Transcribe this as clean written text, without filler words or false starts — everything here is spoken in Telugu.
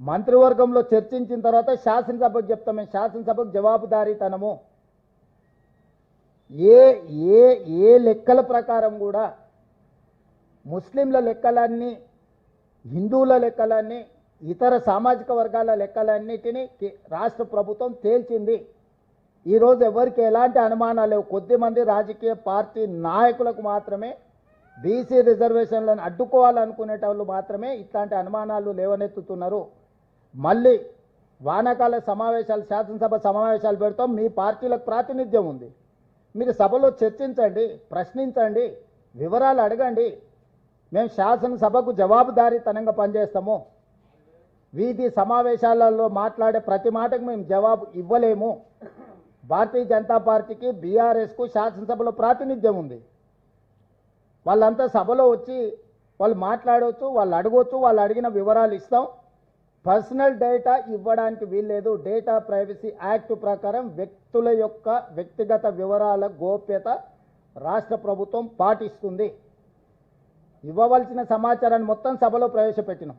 మంత్రివర్గంలో చర్చించిన తర్వాత శాసనసభకు చెప్తాం. మేము శాసనసభకు జవాబుదారీతనము ఏ ఏ ఏ లెక్కల ప్రకారం కూడా ముస్లింల లెక్కలన్నీ, హిందువుల లెక్కలన్నీ, ఇతర సామాజిక వర్గాల లెక్కలన్నిటినీ రాష్ట్ర ప్రభుత్వం తేల్చింది. ఈరోజు ఎవరికి ఎలాంటి అనుమానాలు లేవు. కొద్దిమంది రాజకీయ పార్టీ నాయకులకు మాత్రమే బీసీ రిజర్వేషన్లను అడ్డుకోవాలనుకునే వాళ్ళు మాత్రమే ఇట్లాంటి అనుమానాలు లేవనెత్తుతున్నారు. మళ్ళీ వానాకాల సమావేశాలు, శాసనసభ సమావేశాలు పెడతాం. మీ పార్టీలకు ప్రాతినిధ్యం ఉంది. మీరు సభలో చర్చించండి, ప్రశ్నించండి, వివరాలు అడగండి. మేము శాసనసభకు జవాబుదారీతనంగా పనిచేస్తాము. వీధి సమావేశాలలో మాట్లాడే ప్రతి మాటకు మేము జవాబు ఇవ్వలేము. భారతీయ జనతా పార్టీకి, బీఆర్ఎస్కు శాసనసభలో ప్రాతినిధ్యం ఉంది. వాళ్ళంతా సభలో వచ్చి వాళ్ళు మాట్లాడవచ్చు, వాళ్ళు అడగవచ్చు, వాళ్ళు అడిగిన వివరాలు ఇస్తాం. పర్సనల్ డేటా ఇవ్వడానికి వీల్లేదు. డేటా ప్రైవసీ యాక్ట్ ప్రకారం వ్యక్తుల యొక్క వ్యక్తిగత వివరాల గోప్యత రాష్ట్ర ప్రభుత్వం పాటిస్తుంది. ఇవ్వవలసిన సమాచారాన్ని మొత్తం సభలో ప్రవేశపెట్టినాం.